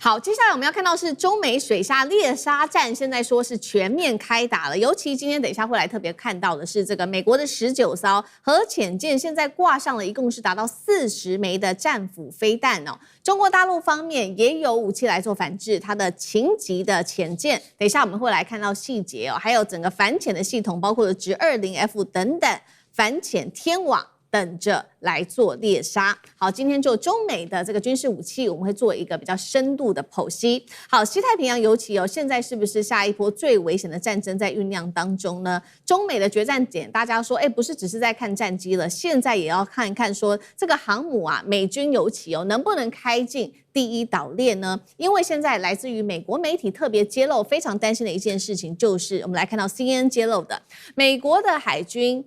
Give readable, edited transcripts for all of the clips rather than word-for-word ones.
好，接下來我們要看到是中美水下獵殺戰，現在說是全面開打了。尤其今天等一下會來特別看到的是這個美國的19艘核潛艦，現在掛上了一共是達到40枚的戰斧飛彈哦。中國大陸方面也有武器來做反制，它的秦級的潛艦，等一下我們會來看到細節哦，還有整個反潛的系統，包括了直20F 等等反潛天網。等着來做獵殺。好，今天就中美的這個軍事武器，我們會做一個比較深度的剖析。好，西太平洋尤其現在是不是下一波最危險的戰爭在醞釀當中呢？中美的決戰點，大家說，不是只是在看戰機了，現在也要看一看說這個航母啊，美軍尤其能不能開進第一島鏈呢？因為現在來自於美國媒體特別揭露，非常擔心的一件事情，就是我們來看到 CNN 揭露的，美國的海軍。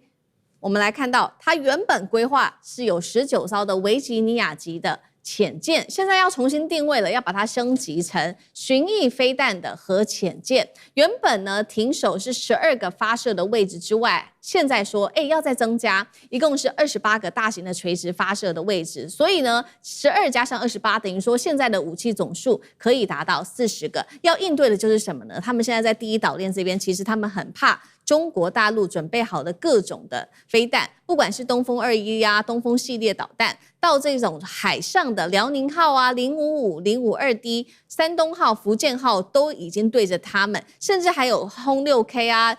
我們來看到，它原本規劃是有19艘的維吉尼亞級的潛艦，現在要重新定位了，要把它升級成巡弋飛彈的核潛艦。原本呢，停手是12個發射的位置之外，現在說，要再增加，一共是28個大型的垂直發射的位置。所以呢，12加上28，等於說現在的武器總數可以達到40個。要應對的就是什麼呢？他們現在在第一島鏈這邊，其實他們很怕中國大陸準備好的各種的飛彈，不管是東風21啊、東風系列導彈，到這種海上的遼寧號啊、055、052D、山東號、福建號都已經對着他們，甚至還有轟6K 啊。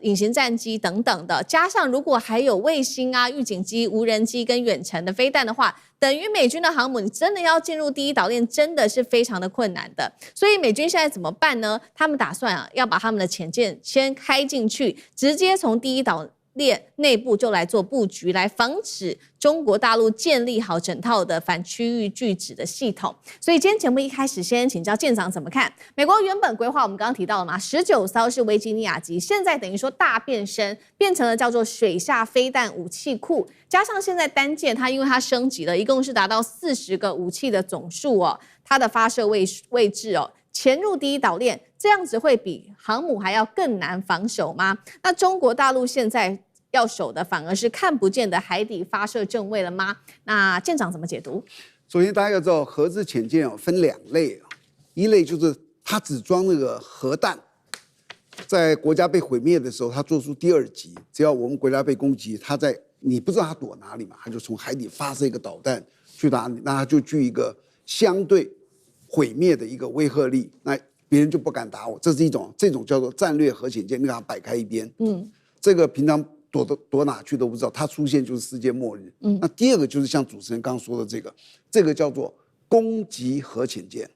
隱形戰機等等的，加上如果還有衛星啊、預警機、無人機跟遠程的飛彈的話，等於美軍的航母，你真的要進入第一島鏈，真的是非常的困難的。所以美軍現在怎麼辦呢？他們打算要把他們的潛艦先開進去，直接從第一島鏈內部就來做布局，來防止中國大陸建立好整套的反區域拒止的系統。所以今天節目一開始先請教艦長怎麼看？美國原本規劃我們剛剛提到了嘛，19艘是維吉尼亞級，現在等於說大變身，變成了叫做水下飛彈武器庫，加上現在單艦它因為它升級了，一共是達到40個武器的總數哦，它的發射位置哦。潛入第一島鏈，這樣子會比航母還要更難防守嗎？那中國大陸現在要守的反而是看不見的海底發射陣位了嗎？那艦長怎麼解讀？首先大家要知道，核子潛艦分2類，一類就是它只裝那個核彈，在國家被毀滅的時候，它做出第2擊，只要我們國家被攻擊，它在你不知道它躲哪裡嘛，它就從海底發射一個導彈去打你，那它就具一個相對毀滅的一個威懾力，那別人就不敢打我。這是一種，這種叫做戰略核潛艦，你把它擺開一邊，這個平常躲哪去都不知道，它出現就是世界末日。那第2個就是像主持人剛剛說的這個叫做攻擊核潛艦。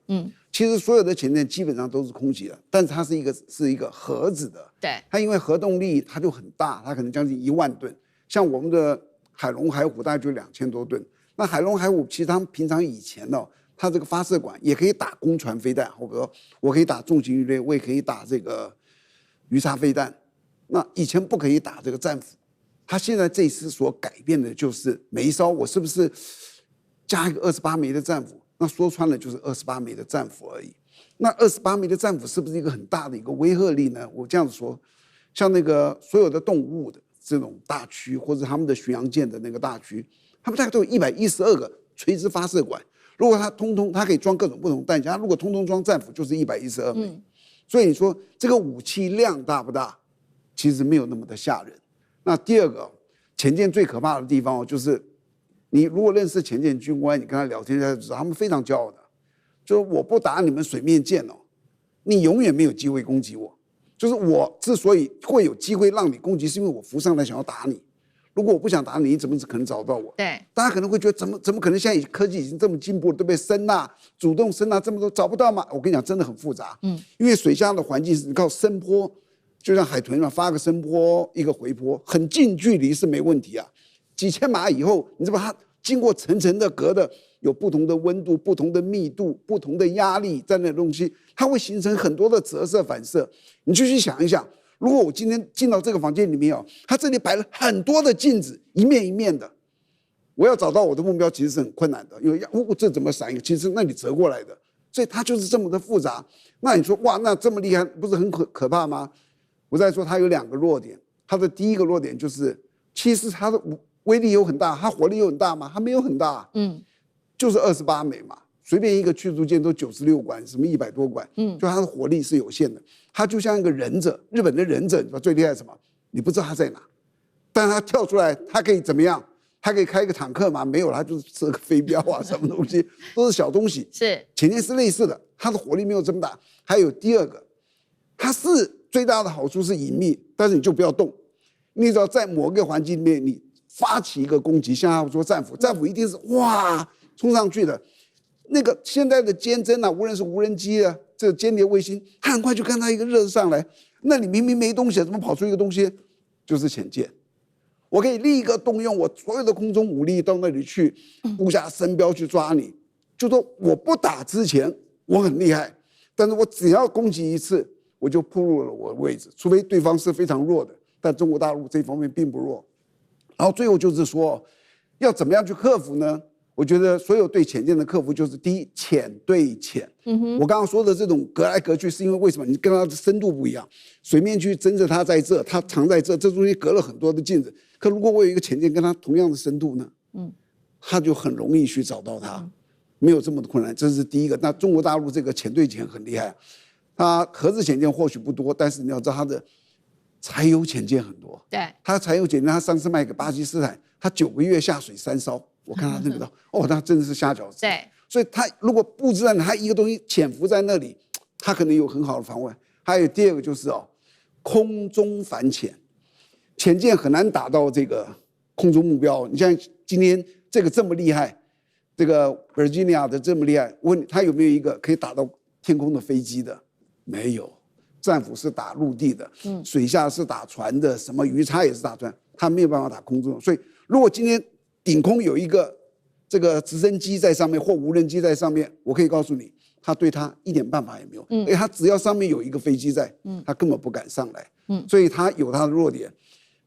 其實所有的潛艦基本上都是空襲的，但是它是一個核子的，對，它因為核動力它就很大，它可能將近1萬噸，像我們的海龍海虎大概就2000多噸。那海龍海虎其實他們平常以前呢，它這個發射管也可以打攻船飛彈，或者說我可以打重型魚雷，我也可以打這個魚叉飛彈。那以前不可以打這個戰斧，它現在這次所改變的就是每一艘我是不是加一個28枚的戰斧？那說穿了就是28枚的戰斧而已。那28枚的戰斧是不是一個很大的一個威懾力呢？我這樣子說，像那個所有的動物的這種大區，或者他們的巡洋艦的那個大區，他們大概都有112個垂直發射管。如果它可以裝各種不同彈夾，如果通通裝戰斧，就是112枚。所以你說這個武器量大不大？其實沒有那麼的嚇人。那第2個，潛艦最可怕的地方就是你如果認識潛艦軍官，你跟他聊天，他就知道他們非常骄傲的，就是我不打你們水面艦哦，你永遠沒有機會攻擊我。就是我之所以會有機會讓你攻擊，是因為我浮上來想要打你。如果我不想打你，你怎麼可能找到我？對，大家可能會覺得怎麼可能？現在科技已經這麼進步了，對不對？声呐、主動聲呐這麼多，找不到嗎？我跟你講，真的很複雜。因為水下的環境是靠聲波，就像海豚嘛，發個聲波，一個回波，很近距離是沒問題啊。幾千碼以後，你知道它經過層層的隔的，有不同的溫度、不同的密度、不同的壓力在那東西，它會形成很多的折射反射。你就去想一想。如果我今天進到這個房間裡面哦，它這裡擺了很多的鏡子，一面一面的，我要找到我的目標其實是很困難的，因為我這怎麼閃一個？其實那裡折過來的，所以它就是這麼的複雜。那你說哇，那這麼厲害，不是很可怕嗎？我再說它有2個弱點，它的第一個弱點就是，其實它的威力有很大，它火力有很大嗎？它沒有很大，就是28枚嘛。隨便一個驅逐艦都96管，什麼100多管，就它的火力是有限的。它就像一個忍者，日本的忍者，你知道最厲害是什麼？你不知道他在哪，但他跳出来，他可以怎麼樣？他可以開一個坦克嗎？沒有，他就是射個飛鏢啊，什麼東西都是小東西。是潛艦是類似的，它的火力沒有這麼大。還有第二個，它是最大的好處是隱秘，但是你就不要動。你只要在某個環境裡面，你發起一個攻擊，像他說戰斧一定是哇衝上去的。那個現在的監偵啊，無論是無人機啊，這個間諜衛星，他很快就看到一個熱上來，那裡明明沒東西，怎麼跑出一個東西？就是潛艦。我可以立刻動用我所有的空中武力到那裡去布下神標去抓你。就說我不打之前我很厲害，但是我只要攻擊一次，我就暴露了我的位置，除非對方是非常弱的，但中國大陸這方面並不弱。然後最後就是說，要怎麼樣去克服呢？我覺得所有對潛艦的克服就是第一，潛對潛。我剛剛說的這種隔來隔去，是因為為什麼？你跟它的深度不一樣，水面去偵測它在這，它藏在這，這中間隔了很多的鏡子。可如果我有一個潛艦跟它同樣的深度呢？它就很容易去找到它，沒有這麼的困難。這是第一個。那中國大陸這個潛對潛很厲害，它核子潛艦或許不多，但是你要知道它的柴油潛艦很多。對，它柴油潛艦，它上次賣給巴基斯坦，它9個月下水3艘。我看他那個哦，那真的是瞎餃子。對，所以他如果布置在他一个東西潛伏在那裡，他可能有很好的防衛。還有第二個就是空中反潛，潛艦很難打到這個空中目標。你像今天這個這麼厲害，這個 Virginia 的這麼厲害，我問你，他有沒有一個可以打到天空的飛機的？沒有，戰斧是打陸地的，水下是打船的，什麼魚叉也是打船，他沒有辦法打空中。所以如果今天頂空有一個這個直升機在上面或無人機在上面，我可以告訴你，他對他一點辦法也沒有。因為他只要上面有一個飛機在，他根本不敢上來。所以他有他的弱點。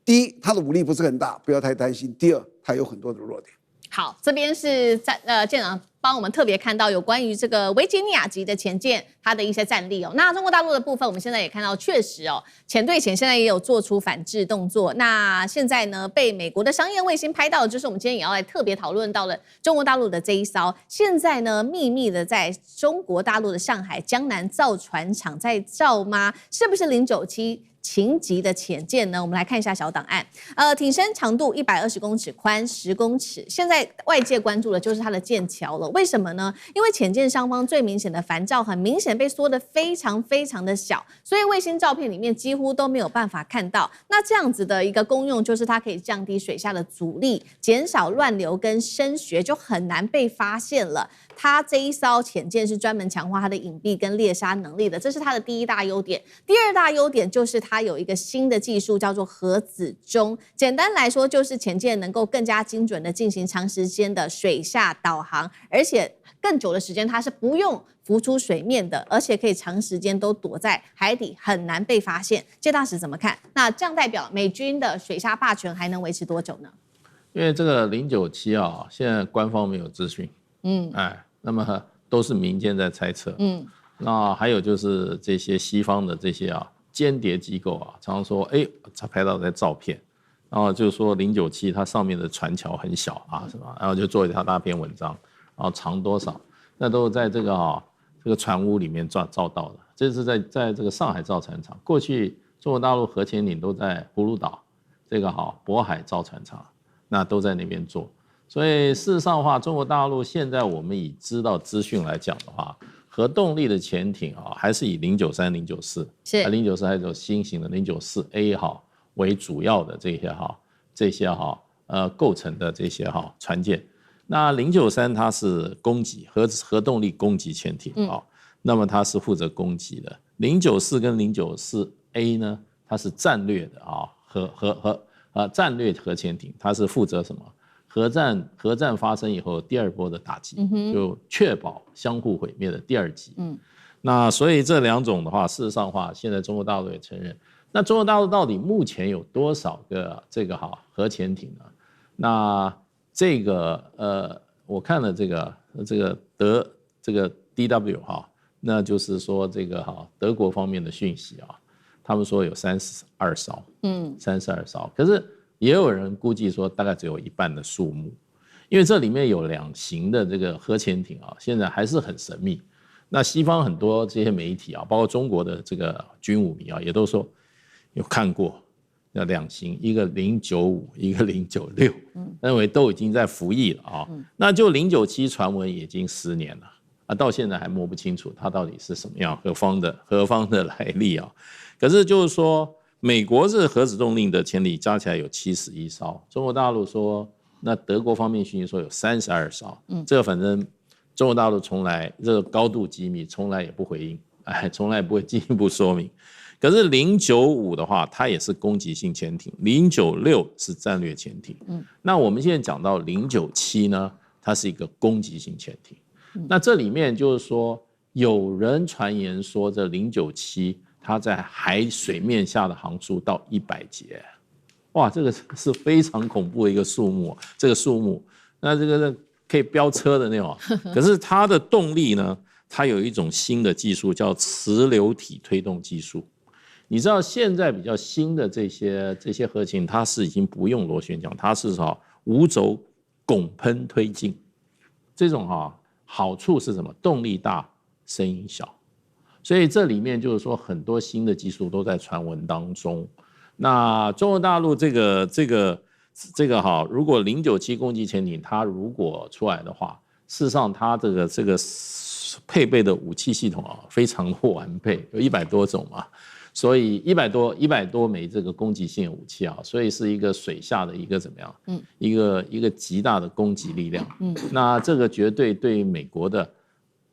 第一，他的武力不是很大，不要太擔心。第二，他有很多的弱點。好，這邊是艦長幫我們特別看到有關於這個維吉尼亞級的潛艦它的一些戰力哦。那中國大陸的部分，我們現在也看到，確實哦，潛對潛現在也有做出反制動作。那現在呢，被美國的商業衛星拍到的，就是我們今天也要來特別討論到了中國大陸的這一艘，現在呢秘密的在中國大陸的上海江南造船廠在造嗎？是不是097？秦級的潛艦呢？我們來看一下小檔案。艇身長度120公尺，寬10公尺。現在外界關注的就是它的艦橋了。為什麼呢？因為潛艦上方最明顯的帆罩很明顯被縮得非常非常的小，所以衛星照片裡面幾乎都沒有辦法看到。那這樣子的一個功用就是它可以降低水下的阻力，減少亂流跟深學，就很難被發現了。它這一艘潛艦是專門強化它的隱蔽跟獵殺能力的，這是它的第一大優點。第二大優點就是它有一個新的技術叫做核子鐘，簡單來說就是潛艦能夠更加精準的進行長時間的水下導航，而且更久的時間它是不用浮出水面的，而且可以長時間都躲在海底，很難被發現。謝大使怎麼看？那這樣代表美軍的水下霸權還能維持多久呢？因為這個097啊，現在官方沒有資訊，那麼都是民間在猜測，那還有就是這些西方的這些間諜機構常常說，他拍到的照片，然後就是說097它上面的船橋很小是吧？然後就做一條大篇文章，然後長多少，那都在這個船塢裡面照到的。這是在這個上海造船廠，過去中國大陸核潛艇都在葫蘆島，這個渤海造船廠，那都在那邊做。所以事實上的話，中國大陸現在我們以知道資訊來講的話，核動力的潛艇還是以093、094，是094還有新型的094A 為主要的這些構成的這些船艦。那093它是攻擊核動力攻擊潛艇那麼它是負責攻擊的。094跟094A 呢，它是戰略的戰略核潛艇，它是負責什麼？核戰發生以後第二波的打擊，就確保相互毀滅的第二擊。那所以這兩種的話，事實上的話，現在中國大陸也承認。那中國大陸到底目前有多少個這個核潛艇呢？那這個我看了這個DW 那就是說這個德國方面的訊息他們說有32艘，32艘，可是也有人估計說大概只有一半的數目，因為這裡面有2型的這個核潛艇啊，現在還是很神秘。那西方很多這些媒體啊，包括中國的這個軍武迷啊，也都說有看過那2型，一個095，一個096，認為都已經在服役了啊。那就097傳聞已經10年了啊，到現在還摸不清楚它到底是什麼樣何方的來歷啊。可是就是說，美國是核子動力的潛艇加起來有71艘，中國大陸說，那德國方面訊息說有32艘，這個反正中國大陸從來這個高度機密，從來也不回應，從來也不會進一步說明。可是095的話，它也是攻擊性潛艇，096是戰略潛艇。那我們現在講到097呢，它是一個攻擊性潛艇。那這裡面就是說，有人傳言說這097它在海水面下的航速到100節，哇，這個是非常恐怖的一個數目，這個數目，那這個可以飆車的那種。可是它的動力呢，它有一種新的技術叫磁流體推動技術。你知道現在比較新的這些核潛艇，它是已經不用螺旋桨，它是無軸拱噴推進。這種好處是什麼？動力大，聲音小。所以這裡面就是說很多新的技術都在傳聞當中。那中國大陸這個如果097攻擊潛艇它如果出來的話，事實上它這個配備的武器系統非常的完備，有100多種嘛。所以100多枚這個攻擊性的武器所以是一個水下的一個怎麼樣？一個極大的攻擊力量。那這個絕對對於美國的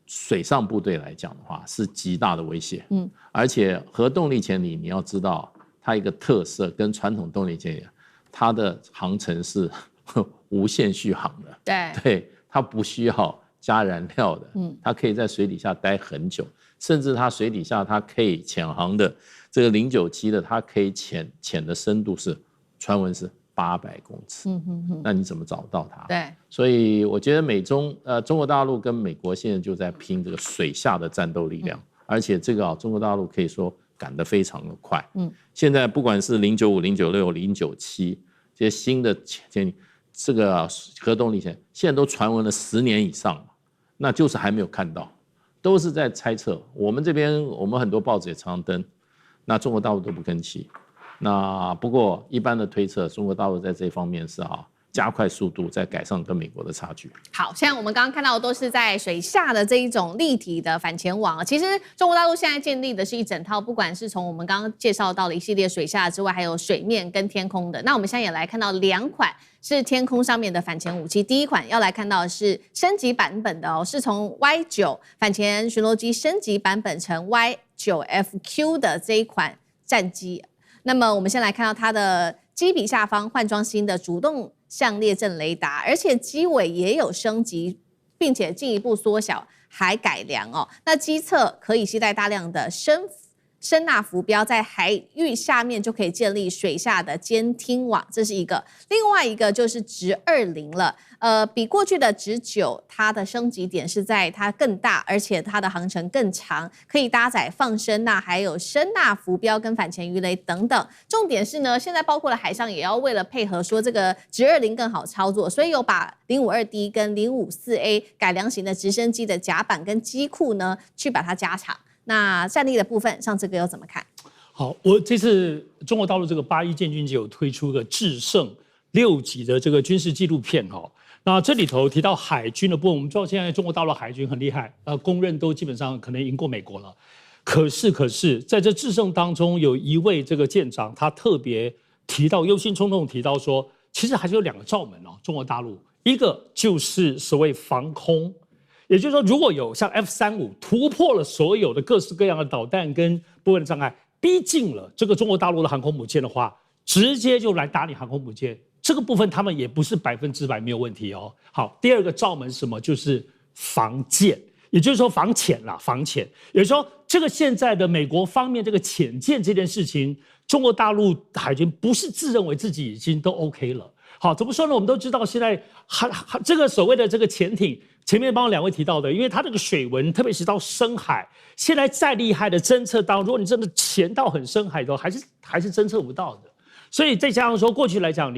水上部隊來講的話是極大的威脅。而且核動力潛艇你要知道，它一個特色跟傳統動力潛艇，它的航程是無限續航的。對，它不需要加燃料的。它可以在水底下待很久。甚至它水底下它可以潛航的這個097的，它可以潛的深度是傳聞是800公尺。那你怎麼找到它？對，所以我覺得中國大陸跟美國現在就在拼這個水下的戰鬥力量，而且這個中國大陸可以說趕得非常的快。現在不管是095、096、097這些新的潛艇，這個核動力潛，現在都傳聞了10年以上，那就是還沒有看到。都是在猜測，我們這邊我們很多報紙也常常登，那中國大陸都不吭氣。那不過一般的推測，中國大陸在這方面是加快速度，在改善跟美國的差距。好，現在我們剛剛看到的都是在水下的這一種立體的反潛網。其實中國大陸現在建立的是一整套，不管是從我們剛剛介紹到的一系列水下之外，還有水面跟天空的。那我們現在也來看到2款是天空上面的反潛武器。第一款要來看到的是升級版本的是從 Y9 反潛巡邏機升級版本成 Y9FQ 的這一款戰機。那麼我們先來看到它的機鼻下方換裝新的主動向列陣雷達，而且機尾也有升級，並且進一步縮小還改良哦。那機側可以攜帶大量的聲納浮標，在海域下面就可以建立水下的監聽網，這是一個。另外一個就是直20了，比過去的直9，它的升級點是在它更大，而且它的航程更長，可以搭載放聲納，還有聲納浮標跟反潛魚雷等等。重點是呢，現在包括了海上也要為了配合說這個直20更好操作，所以有把052D 跟054A 改良型的直升機的甲板跟機庫呢，去把它加長。那戰力的部分，上次哥又怎麼看？好，我這次中國大陸這個81建軍節有推出一個智勝6級的這個軍事紀錄片哈。那這裡頭提到海軍的部分，我們知道現在中國大陸海軍很厲害，公認都基本上可能贏過美國了。可是在這智勝當中，有一位這個艦長，他特別提到憂心忡忡提到說，其實還是有2個罩門哦，中國大陸一個就是所謂防空。也就是說，如果有像 F-35突破了所有的各式各樣的導彈跟波纹障礙，逼近了這個中國大陸的航空母艦的話，直接就來打你航空母艦。這個部分他們也不是100%沒有問題哦。好，第2個罩門是什麼？就是防艦，也就是說防潛啦，防潛。也就是說，這個現在的美國方面這個潛艦這件事情，中國大陸海軍不是自認為自己已經都 OK 了。好，怎麼說呢？我們都知道，現在這個所謂的這個潛艇，前面幫2位提到的，因為它這個水文，特別是到深海，現在再厲害的偵測到，如果你真的潛到很深海的，還是偵測不到的。所以再加上說，過去來講，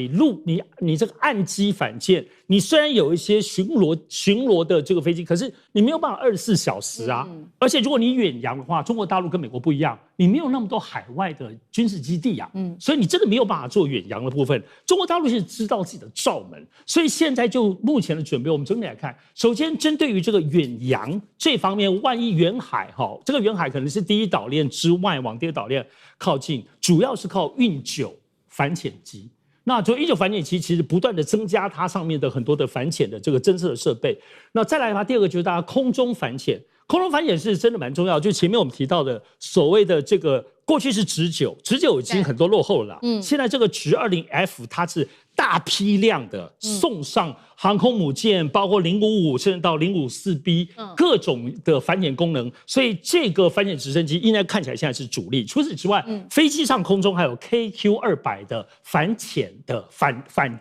你這個岸基反艦，你雖然有一些巡邏的這個飛機，可是你沒有辦法24小時啊。而且如果你遠洋的話，中國大陸跟美國不一樣，你沒有那麼多海外的軍事基地啊。所以你真的沒有辦法做遠洋的部分。中國大陸是知道自己的罩門，所以現在就目前的準備，我們整體來看，首先針對於這個遠洋這方面，萬一遠海這個遠海可能是第一島鏈之外往第二島鏈靠近，主要是靠運9反潛機。那就運9反潛機其實不斷的增加它上面的很多的反潛的這個偵測的設備。那再來的話，第二個就是大家空中反潛，空中反潛是真的蠻重要。就前面我們提到的所謂的這個，過去是直9已經很多落後了啦。現在這個直20F 它是大批量的送上航空母艦，包括055甚至到054B 各種的反潛功能，所以這個反潛直升機應該看起來現在是主力。除此之外，飛機上空中還有 KQ200的反潛的反潛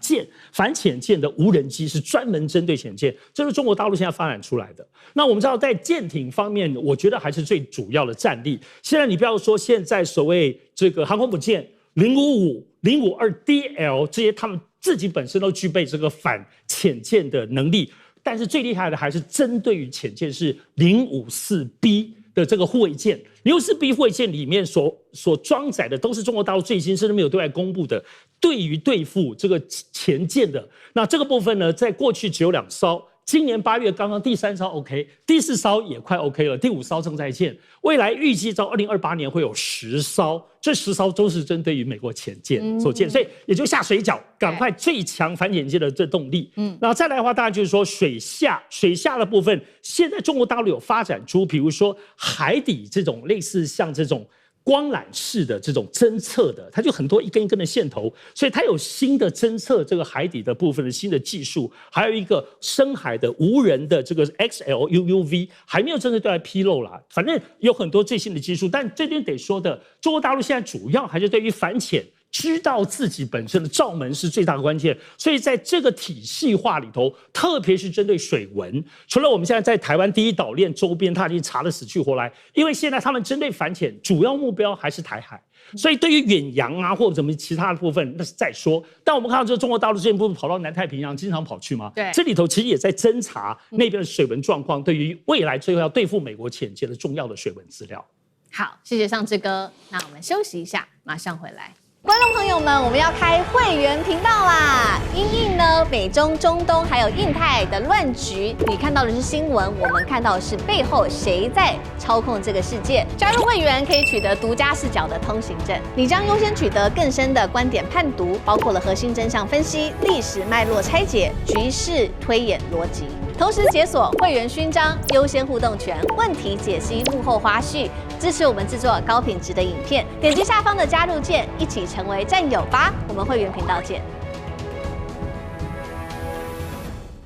艦的無人機，是專門針對潛艦，這是中國大陸現在發展出來的。那我們知道在艦艇方面，我覺得還是最主要的戰力。現在你不要說現在所謂這個航空母艦055、052DL 這些，他們自己本身都具備這個反潛艦的能力，但是最厲害的還是針對於潛艦是054B 的這個護衛艦。054B 護衛艦裡面所裝載的都是中國大陸最新甚至沒有對外公布的，對於對付這個潛艦的。那這個部分呢，在過去只有2艘。今年8月剛剛第3艘 OK， 第4艘也快 OK 了，第5艘正在建。未來預計到2028年會有10艘，這10艘都是針對於美國潛艦所建，所以也就下水餃，趕快最強反潛艦的這動力。那再來的話，當然就是說水下的部分，現在中國大陸有發展出，比如說海底這種類似像這種光纜式的這種偵測的，它就很多一根一根的線頭，所以它有新的偵測這個海底的部分的新的技術，還有一個深海的無人的這個 XLUUV 還沒有真的對外披露啦。反正有很多最新的技術，但這邊得說的，中國大陸現在主要還是對於反潛，知道自己本身的罩門是最大的關鍵，所以在這個體系化裡頭，特別是針對水文，除了我們現在在台灣第一島鏈周邊，他已經查得死去活來，因為現在他們針對反潛主要目標還是台海，所以對於遠洋啊或者什麼其他的部分那是再說。但我們看到這個中國大陸之前不是跑到南太平洋經常跑去嗎？對，這裡頭其實也在偵查那邊的水文狀況，對於未來最後要對付美國潛艦的重要的水文資料。好，謝謝尚志哥，那我們休息一下，馬上回來。觀眾朋友們，我們要開會員頻道啦！因應呢美中、中東還有印太的亂局，你看到的是新聞，我們看到的是背後誰在操控這個世界。加入會員可以取得獨家視角的通行證，你將優先取得更深的觀點判讀，包括了核心真相分析、歷史脈絡拆解、局勢推演邏輯。同時解鎖會員勳章、優先互動權、問題解析、幕後花絮，支持我們制作高品質的影片。點擊下方的加入鍵，一起成為戰友吧！我們會員頻道見。